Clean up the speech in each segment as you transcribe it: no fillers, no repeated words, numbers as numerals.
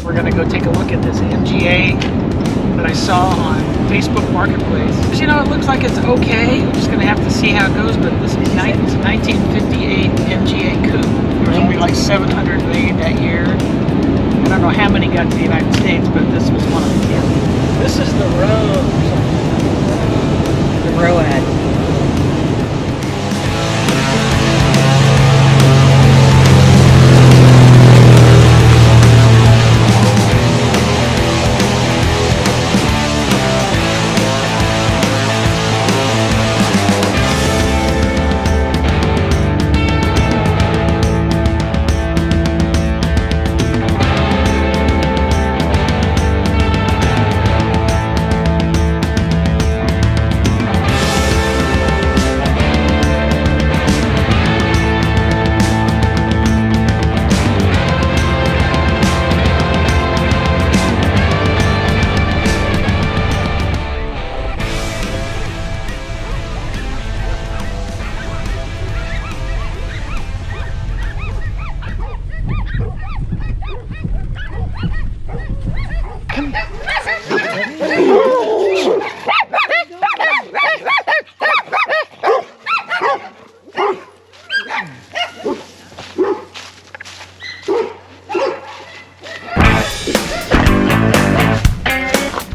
We're gonna go take a look at this MGA that I saw on Facebook Marketplace. You know, it looks like it's okay. We're just gonna have to see how it goes, but this is 1958 MGA Coupe. There was only like 700 made that year. I don't know how many got to the United States, but this was one of them. Yeah. This is the Road.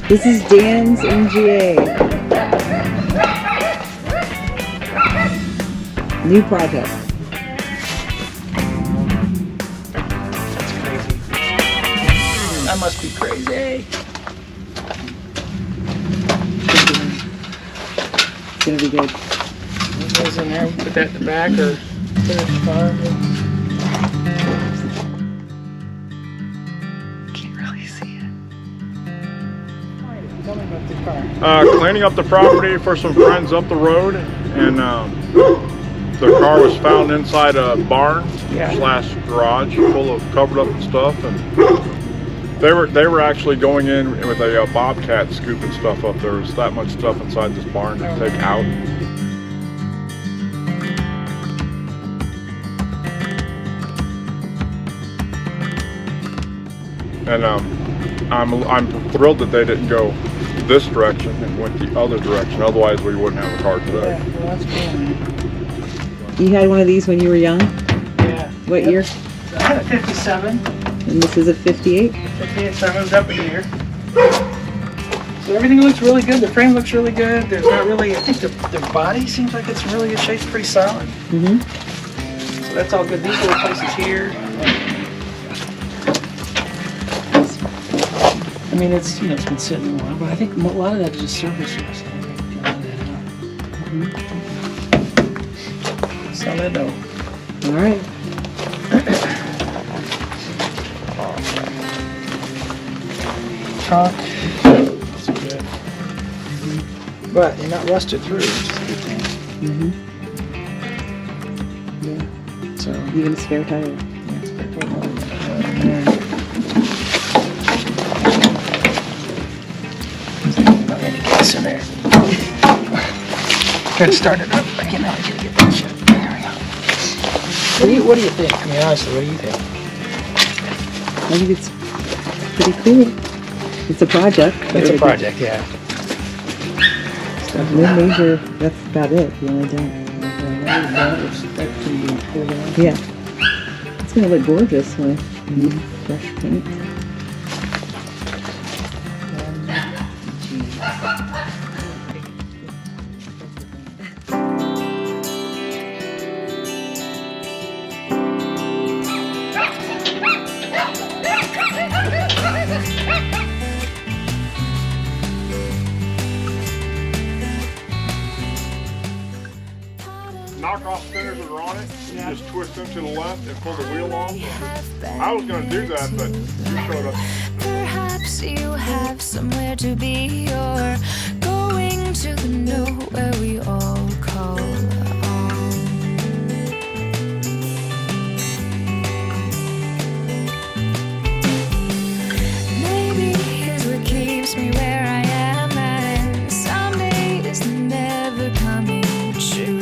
This is Dan's MGA. New project. That's crazy. That must be crazy. It's gonna be good. What goes in there? Put that in the back or put it in the car? Can't really see it. Tell me about the car. Cleaning up the property for some friends up the road, and the car was found inside a barn slash garage full of covered up stuff, and they were actually going in with a bobcat scooping stuff up. There was that much stuff inside this barn to take out. And I'm thrilled that they didn't go this direction and went the other direction. Otherwise, we wouldn't have a car today. Yeah, well, that's cool. You had one of these when you were young? Yeah. What year? I had a 57. And this is a 58? 58, so I moved up a year. So everything looks really good. The frame looks really good. There's not really, I think the body seems like it's in really good shape. It's pretty solid. Mm-hmm. So that's all good. These little places here. I mean, it's, you know, it's been sitting a while, but I think a lot of that is just surface use. Solid though. All right. Trunk. That's good. But you're not rusted through, which is a good thing. Yeah. So, Even a spare tire. yeah, it's pretty cool. Not any gas in there. Try to start it up. I can't get that shit. There we go. What do you think? I mean, honestly, what do you think? I think it's pretty cool. It's a project. It's a project, yeah. No major, that's about it. The only done. Yeah. It's gonna look gorgeous with fresh paint. Knockoff spinners that are on it, you just twist them to the left and pull the wheel off. I was going to do that, but you showed up. Perhaps you have somewhere to be, or going to the nowhere we all call home. Maybe here's what keeps me where I am, and some days never coming true.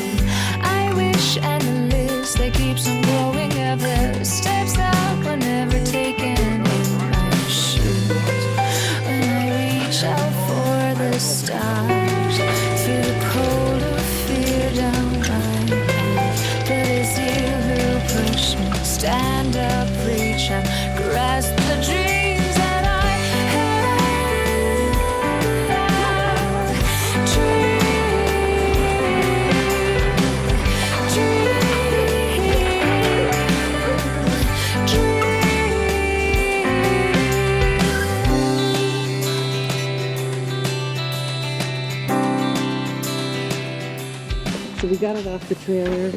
And the list that keeps on growing ever steps that were never taken in my shoes. push me, stand up, reach and grasp the dreams that I So we got it off the trailer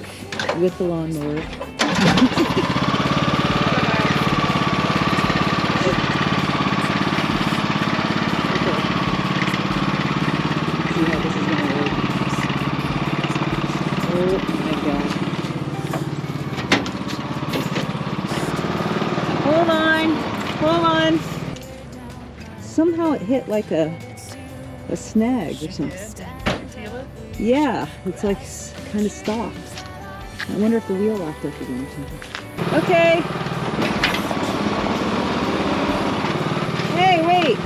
with the lawnmower. See how this is gonna work. Oh my gosh. Hold on. Hold on. Somehow it hit like a snag or something. Yeah, it's like kind of stopped. I wonder if the wheel locked up again or something. Okay. Hey, wait.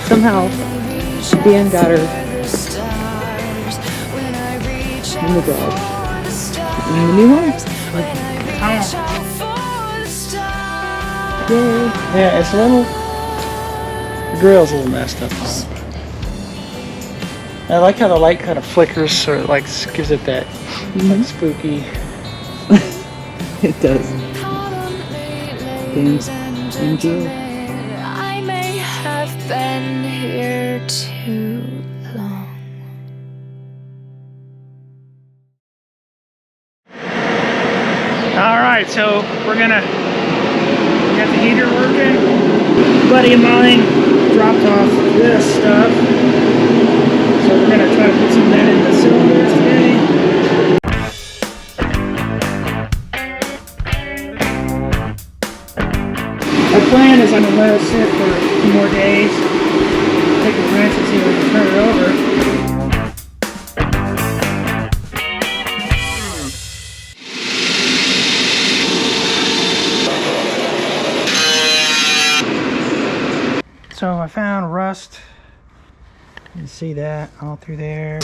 Somehow, Dan got her in the dog. In the new home. Yay. Yeah, it's a little, the grill's a little messed up on it. I like how the light kind of flickers, so it like gives it that like, spooky. It does. Dan's in jail. I may have been here too long. All right, so we're gonna got the heater working. A buddy of mine dropped off this stuff, so we're gonna try to put some of that in the cylinders today. Our plan is I'm gonna let it sit for a few more days. Take a wrench and see if we can turn it over. So I found rust. You can see that all through there.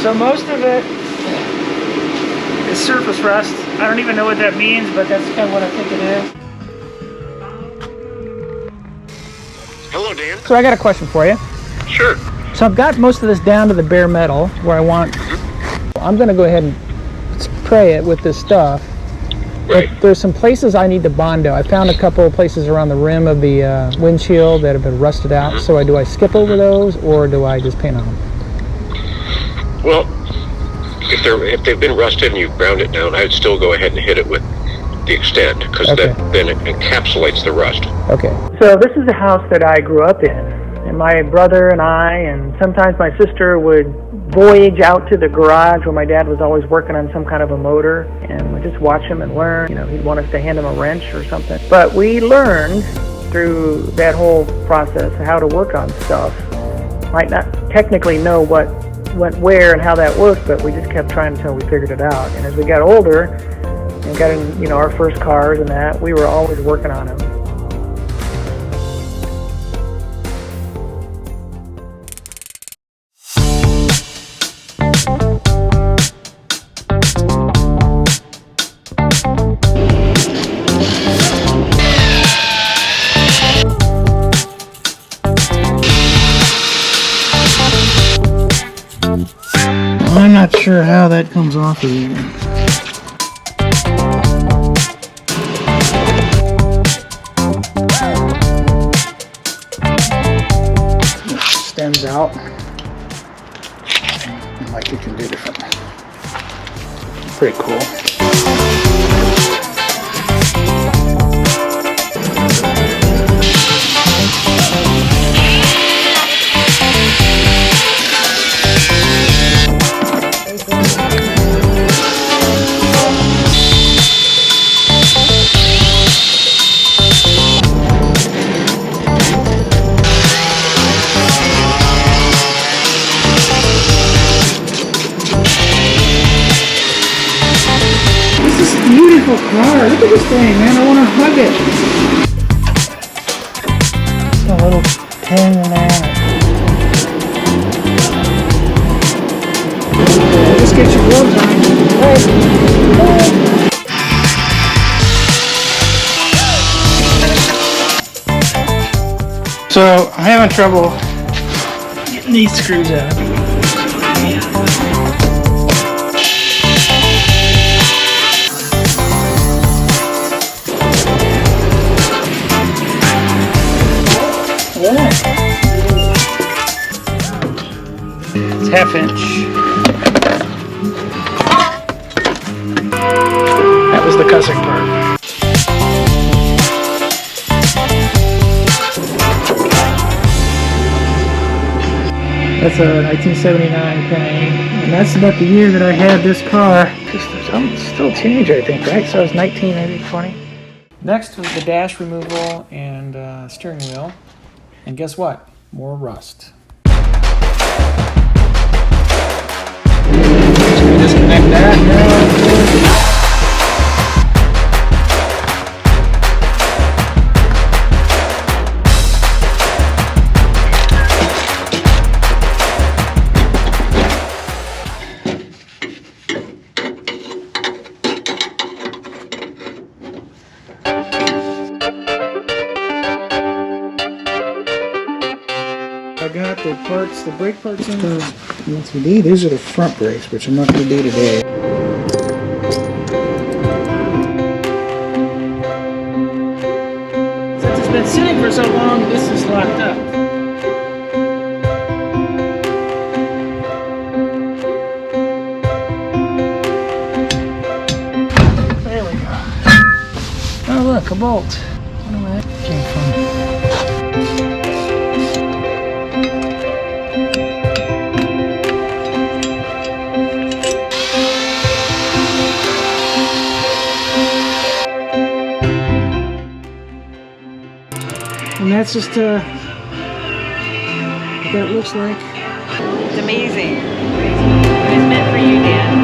So most of it is surface rust. I don't even know what that means, but that's kind of what I think it is. Hello, Dan. So I got a question for you. Sure. So I've got most of this down to the bare metal where I want. I'm going to go ahead and spray it with this stuff. Right. But there's some places I need to Bondo. I found a couple of places around the rim of the windshield that have been rusted out. So do I skip over those or do I just paint on them? Well, if they've been rusted and you've ground it down, I'd still go ahead and hit it with the extend because then it encapsulates the rust. Okay. So this is the house that I grew up in, and my brother and I, and sometimes my sister would voyage out to the garage where my dad was always working on some kind of a motor, and we'd just watch him and learn. You know, he'd want us to hand him a wrench or something. But we learned through that whole process how to work on stuff. Might not technically know what went where and how that worked, but we just kept trying until we figured it out. And as we got older and got in, you know, our first cars and that, we were always working on them. I'm not sure how that comes off of here. Stems out. Like you can do different. Pretty cool. Look at this thing, man. I want to hug it. It's a little pain in the ass. Just get your gloves on. So I'm having trouble getting these screws out. It's ½ inch. That was the cussing part. That's a 1979 Penny, and that's about the year that I had this car. I'm still a teenager, I think, right? So I was 19, maybe 20. Next was the dash removal and steering wheel. And guess what? More rust. Just gonna disconnect that now. I got the parts, the brake parts in. These are the front brakes, which I'm not going to do today. Since it's been sitting for so long, this is locked up. There we go. Oh look, a bolt. I don't know where that came from. And that's just what that looks like. It's amazing. It's meant for you, Dan.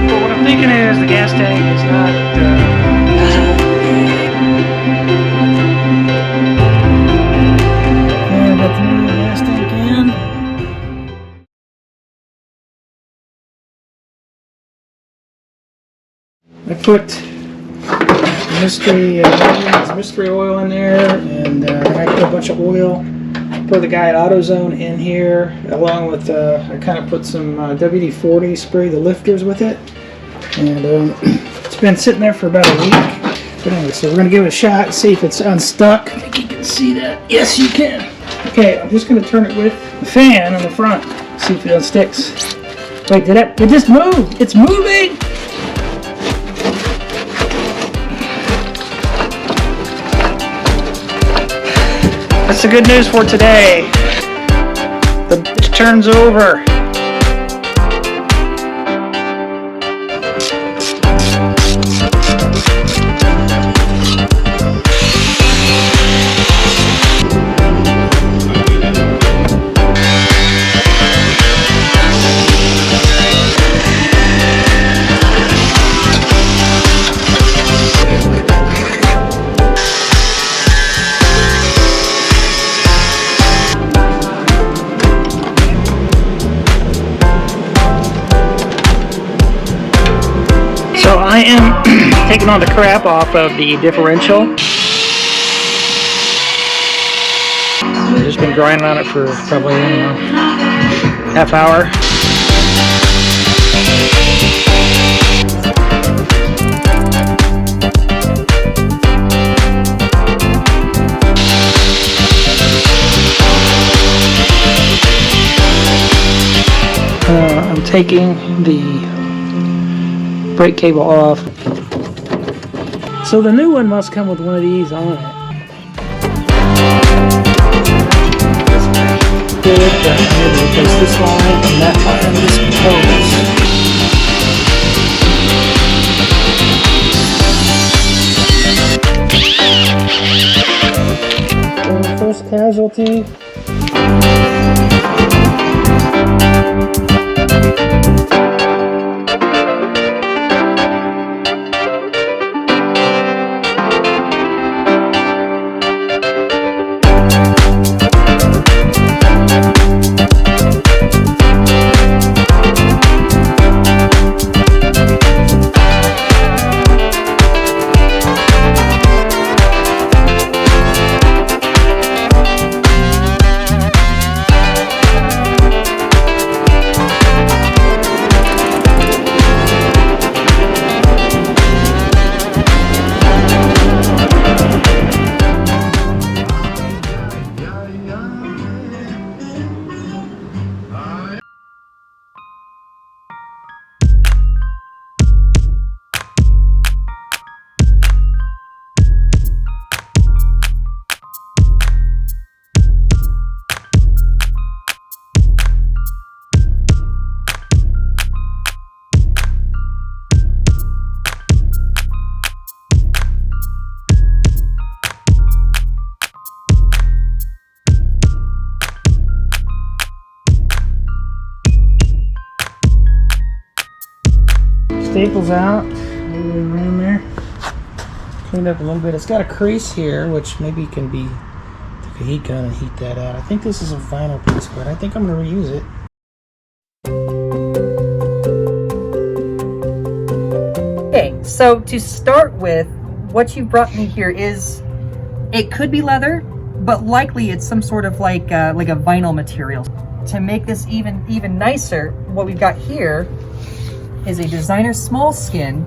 But what I'm thinking is the gas tank is not. And got the new gas tank in. I put mystery oil in there, and then I put a bunch of oil for the guy at AutoZone in here, along with I kind of put some WD-40, spray the lifters with it, and it's been sitting there for about a week. But anyway, so we're gonna give it a shot and see if it's unstuck. I think you can see that. Yes, you can. Okay, I'm just gonna turn it with the fan on the front, see if it unsticks. Wait, it just moved? It's moving! That's the good news for today. The bitch turns over. So I am taking all the crap off of the differential. I've just been grinding on it for probably, I don't know, half hour. I'm taking the brake cable off. So the new one must come with one of these on it. Good, but I need to replace this line and that line, this hose. First casualty. staples out. Maybe around there. Cleaned up a little bit. It's got a crease here, which maybe can be take a heat gun and heat that out. I think this is a vinyl piece, but I think I'm going to reuse it. Okay, so to start with, what you brought me here is, it could be leather, but likely it's some sort of like a vinyl material. To make this even nicer, what we've got here is a designer small skin,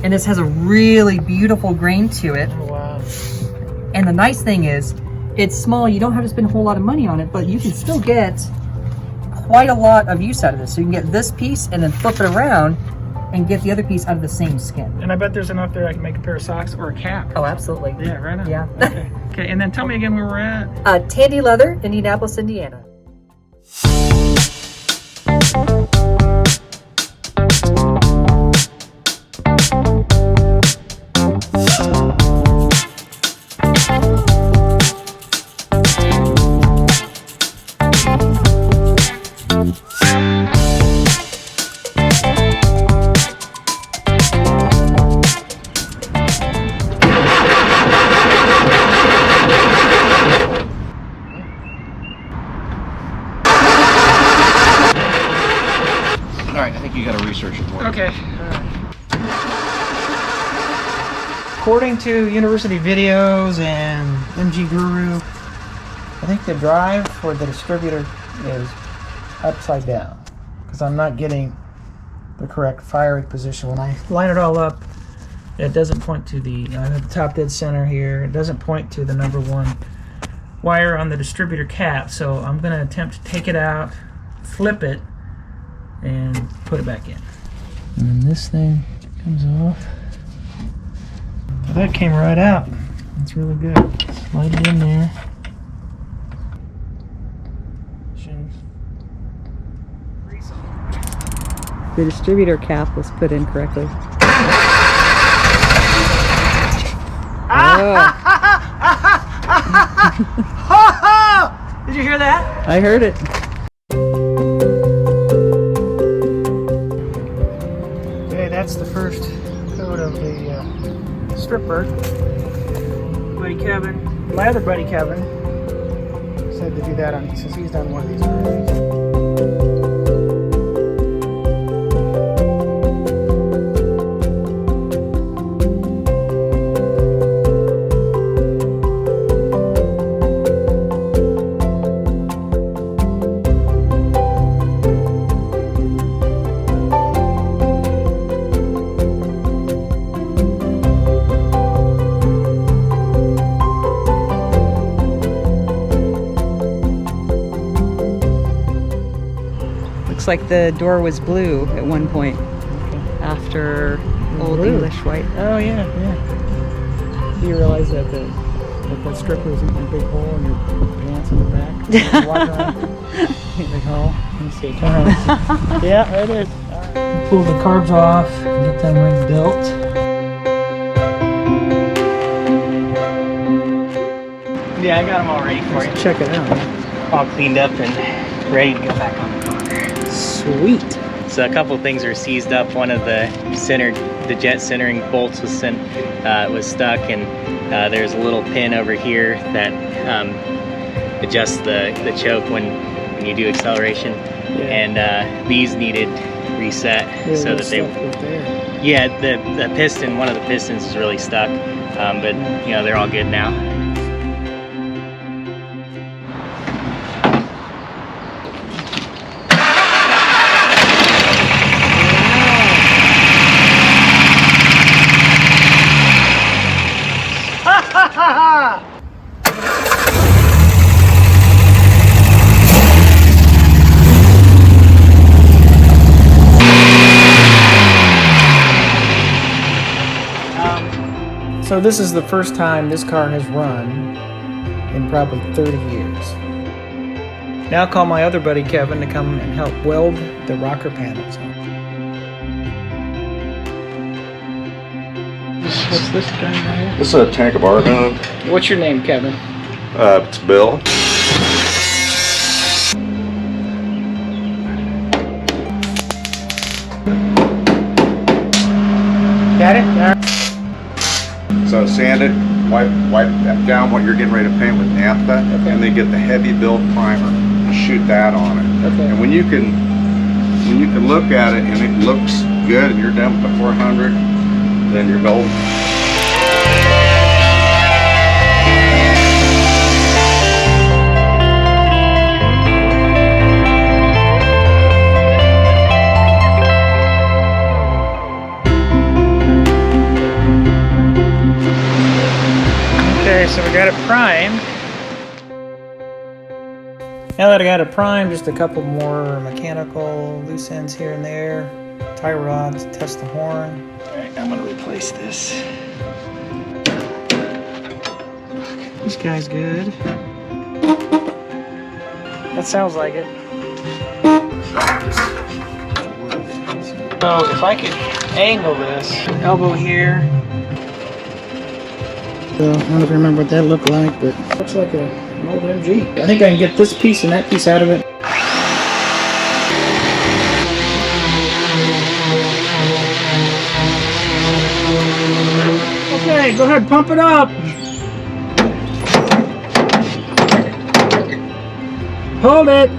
and this has a really beautiful grain to it. Oh, wow. And the nice thing is, it's small, you don't have to spend a whole lot of money on it, but you can still get quite a lot of use out of this. So you can get this piece and then flip it around and get the other piece out of the same skin. And I bet there's enough there I can make a pair of socks or a cap. Oh, absolutely. Yeah, right on. Yeah. Okay. Okay, and then tell me again where we're at. Tandy Leather, Indianapolis, Indiana. Alright, I think you gotta research it more. Okay. According to university videos and MG Guru, I think the drive for the distributor is upside down because I'm not getting the correct firing position. When I line it all up, it doesn't point to the, the top dead center here. It doesn't point to the #1 wire on the distributor cap. So I'm going to attempt to take it out, flip it, and put it back in. And then this thing comes off. That came right out. That's really good. Slide it in there. The distributor cap was put in correctly. Did you hear that? I heard it. Okay, that's the first coat of the stripper. Buddy Kevin, my other buddy Kevin, said to do that on, since he's done one of these already. Looks like the door was blue at one point after Old Blue. English white. Oh yeah, yeah. Do you realize that that stripper is in a big hole in your pants in the back? You walk around, big hole. Let me see. Turn around. Yeah, right there. Pull the carbs off and get them rebuilt. Yeah, I got them all ready for you. Let's check it out. All cleaned up and ready to go back on the car. Sweet. So a couple of things are seized up. One of the jet centering bolts was stuck, and there's a little pin over here that adjusts the choke when you do acceleration. Yeah. And these needed reset so that they. There. Yeah, the piston, one of the pistons is really stuck, but you know they're all good now. So this is the first time this car has run in probably 30 years. Now call my other buddy Kevin to come and help weld the rocker panels on. What's this guy right here? This is a tank of argon. What's your name, Kevin? It's Bill. So sand it, wipe down what you're getting ready to paint with naphtha, and then get the heavy build primer and shoot that on it. Okay. And when you can look at it and it looks good and you're done with the 400, then you're golden. Okay, so we got it primed. Now that I got it primed, just a couple more mechanical loose ends here and there. Tie rods, test the horn. Alright, I'm gonna replace this. This guy's good. That sounds like it. So if I could angle this, elbow here. So I don't know if you remember what that looked like, but it looks like an old MG. I think I can get this piece and that piece out of it. Okay, go ahead, pump it up. Hold it.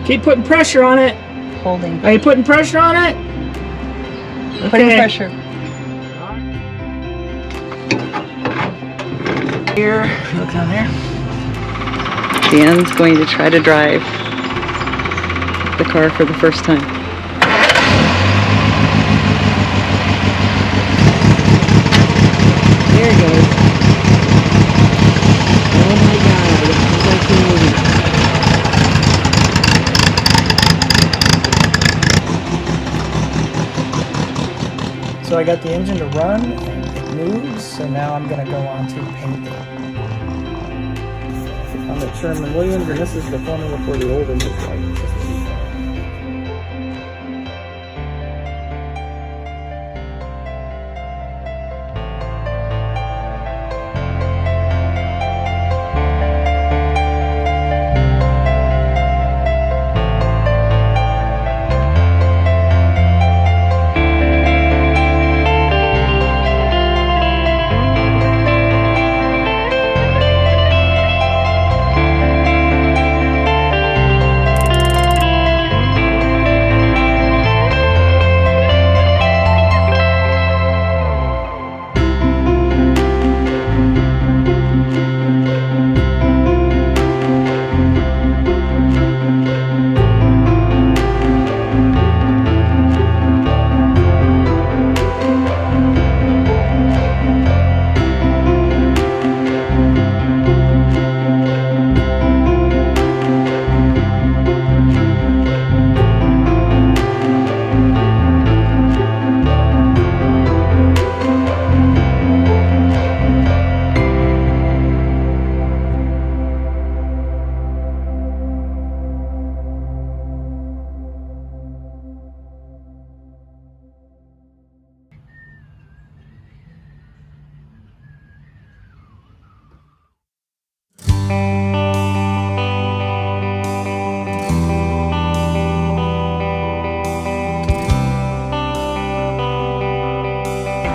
Keep putting pressure on it. Holding. Are you putting pressure on it? Putting pressure. Here, look down there. Dan's going to try to drive the car for the first time. There it goes. Oh my God, it's like the movie. So I got the engine to run, and it moves, so now I'm gonna go on to painting. I'm at Sherman Williams, and this is the formula for the old engine.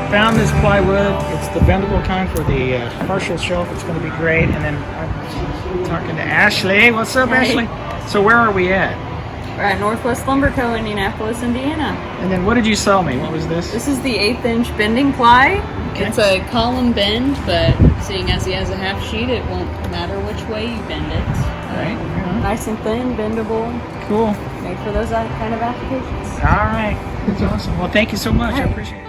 Found this plywood. It's the bendable kind for the partial shelf. It's going to be great. And then I'm talking to Ashley. What's up, Hey. Ashley? So where are we at? We're at Northwest Lumber Co. Indianapolis, Indiana. And then what did you sell me? What was this? This is the 1/8" bending ply. Okay. It's a column bend, but seeing as he has a half sheet, it won't matter which way you bend it. Right. Nice and thin, bendable, Cool. made for those kind of applications. All right. That's awesome. Well, thank you so much. I All right. appreciate it.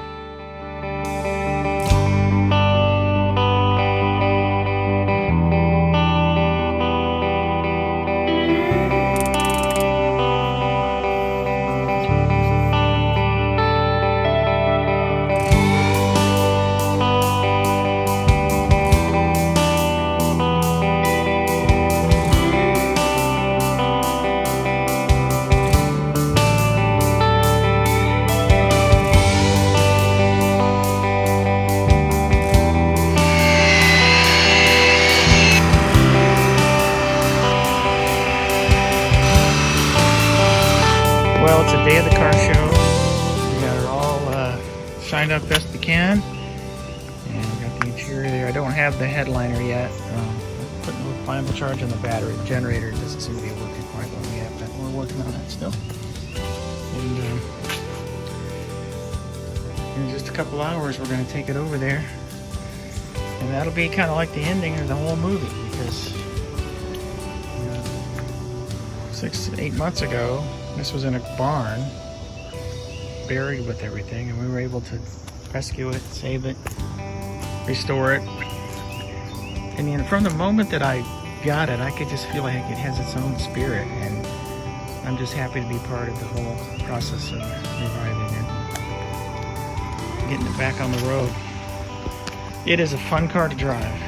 Well, it's a day of the car show. We got it all shined up best we can. have the headliner yet. Putting the final charge on the battery. The generator doesn't seem to be working quite well yet, but we're working on that still. And in just a couple hours, we're going to take it over there. And that'll be kind of like the ending of the whole movie, because 6 to 8 months ago, this was in a barn, buried with everything, and we were able to rescue it, save it, restore it. And from the moment that I got it, I could just feel like it has its own spirit, and I'm just happy to be part of the whole process of reviving it, getting it back on the road. It is a fun car to drive.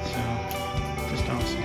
So, just awesome.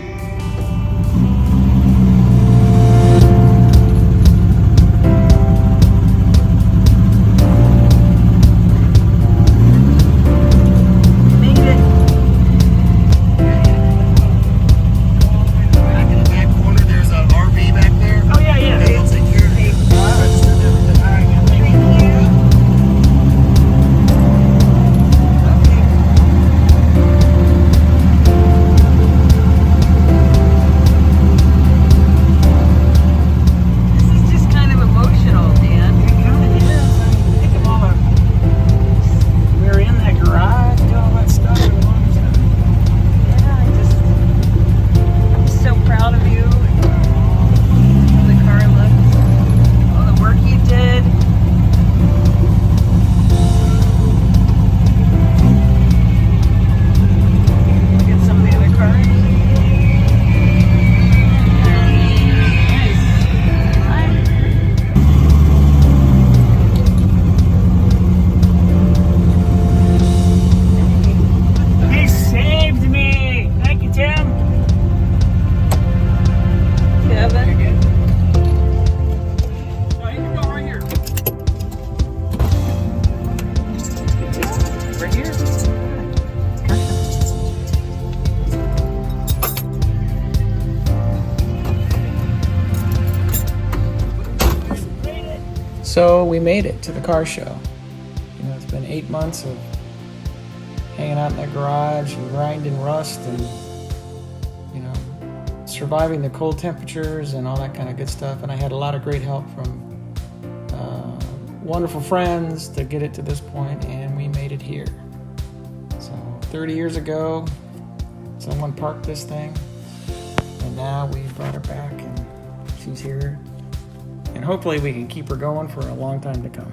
So we made it to the car show. It's been 8 months of hanging out in the garage and grinding rust and surviving the cold temperatures and all that kind of good stuff. And I had a lot of great help from wonderful friends to get it to this point, and we made it here. So 30 years ago, someone parked this thing, and now we brought her back, and she's here. And hopefully we can keep her going for a long time to come.